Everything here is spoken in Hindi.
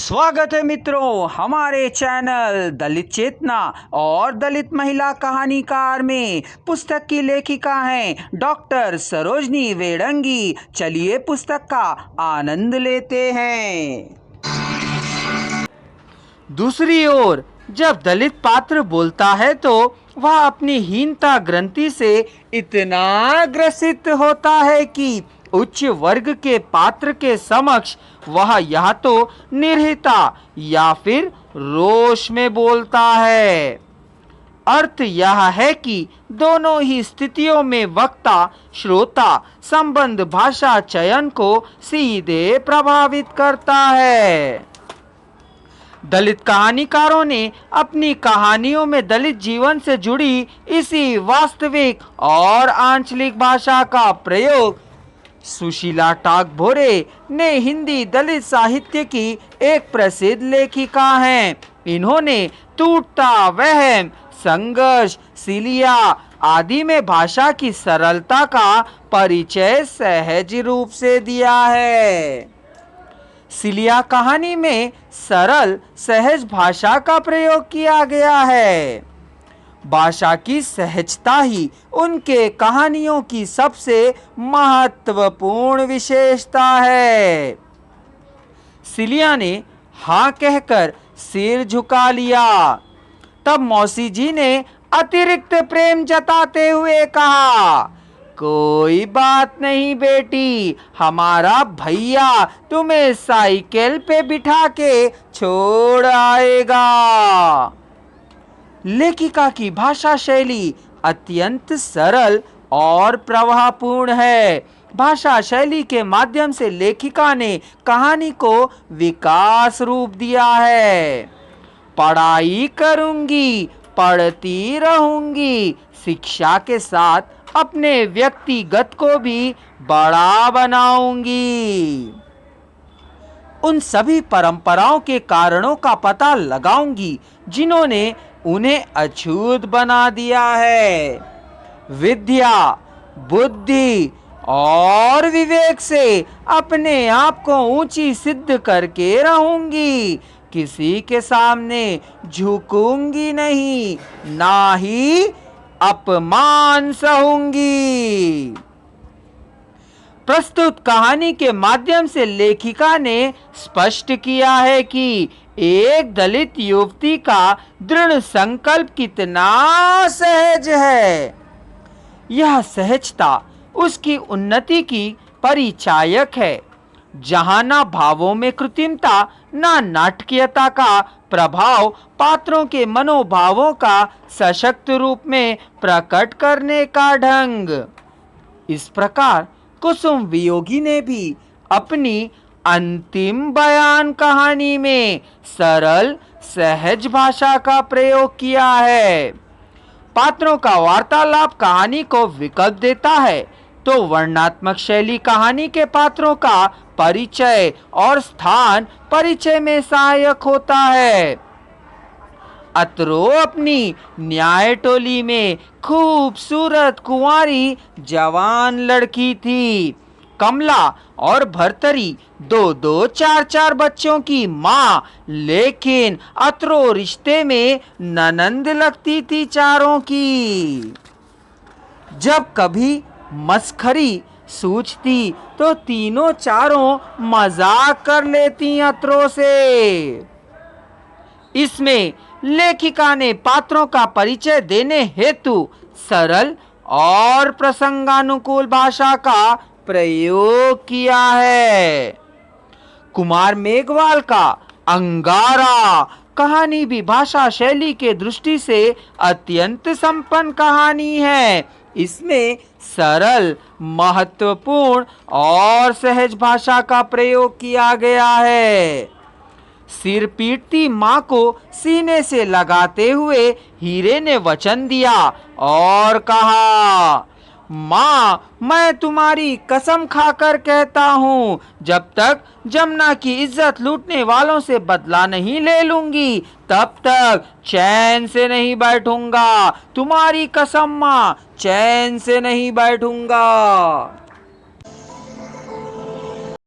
स्वागत है मित्रों हमारे चैनल दलित चेतना और दलित महिला कहानीकार में। पुस्तक की लेखिका हैं डॉक्टर सरोजनी वेडंगी। चलिए पुस्तक का आनंद लेते हैं। दूसरी ओर जब दलित पात्र बोलता है तो वह अपनी हीनता ग्रंथि से इतना ग्रसित होता है कि उच्च वर्ग के पात्र के समक्ष वह या तो निर्हिता या फिर रोष में बोलता है। अर्थ यह है कि दोनों ही स्थितियों में वक्ता श्रोता संबंध भाषा चयन को सीधे प्रभावित करता है। दलित कहानीकारों ने अपनी कहानियों में दलित जीवन से जुड़ी इसी वास्तविक और आंचलिक भाषा का प्रयोग सुशीला टागभोरे ने हिंदी दलित साहित्य की एक प्रसिद्ध लेखिका हैं। इन्होंने टूटता वहम, संघर्ष, सिलिया आदि में भाषा की सरलता का परिचय सहज रूप से दिया है। सिलिया कहानी में सरल सहज भाषा का प्रयोग किया गया है। भाषा की सहजता ही उनके कहानियों की सबसे महत्वपूर्ण विशेषता है। सिलिया ने हाँ कहकर सिर झुका लिया। तब मौसी जी ने अतिरिक्त प्रेम जताते हुए कहा, कोई बात नहीं बेटी, हमारा भैया तुम्हें साइकिल पे बिठा के छोड़ आएगा। लेखिका की भाषा शैली अत्यंत सरल और प्रवाहपूर्ण है। भाषा शैली के माध्यम से लेखिका ने कहानी को विकास रूप दिया है। पढ़ाई करूंगी, पढ़ती रहूंगी, शिक्षा के साथ अपने व्यक्तिगत को भी बड़ा बनाऊंगी। उन सभी परंपराओं के कारणों का पता लगाऊंगी जिन्होंने उन्हें अछूत बना दिया है। विद्या, बुद्धि और विवेक से अपने आप को ऊंची सिद्ध करके रहूंगी। किसी के सामने झुकूंगी नहीं, ना ही अपमान सहूंगी। प्रस्तुत कहानी के माध्यम से लेखिका ने स्पष्ट किया है कि एक दलित युवती का दृढ़ संकल्प कितना सहज है। यह सहजता उसकी उन्नति की परिचायक है, जहां ना भावों में कृत्रिमता ना नाटकीयता का प्रभाव पात्रों के मनोभावों का सशक्त रूप में प्रकट करने का ढंग। इस प्रकार कुसुम वियोगी ने भी अपनी अंतिम बयान कहानी में सरल सहज भाषा का प्रयोग किया है। पात्रों का वार्तालाप कहानी को विकल्प देता है तो वर्णनात्मक शैली कहानी के पात्रों का परिचय और स्थान परिचय में सहायक होता है। अत्रो अपनी न्याय टोली में खूबसूरत कुंवारी जवान लड़की थी। कमला और भर्तरी दो दो चार चार बच्चों की माँ, लेकिन अत्रो रिश्ते में ननंद लगती थी चारों की। जब कभी मस्खरी सूझती तो तीनों चारों मजाक कर लेती अत्रो से। इसमें लेखिका ने पात्रों का परिचय देने हेतु सरल और प्रसंगानुकूल भाषा का प्रयोग किया है। कुमार मेघवाल का अंगारा कहानी भी भाषा शैली के दृष्टि से अत्यंत संपन्न कहानी है। इसमें सरल, महत्वपूर्ण और सहज भाषा का प्रयोग किया गया है। सिर पीटती माँ को सीने से लगाते हुए हीरे ने वचन दिया और कहा, माँ, मैं तुम्हारी कसम खाकर कहता हूँ, जब तक जमुना की इज्जत लूटने वालों से बदला नहीं ले लूंगी तब तक चैन से नहीं बैठूंगा। तुम्हारी कसम माँ, चैन से नहीं बैठूंगा।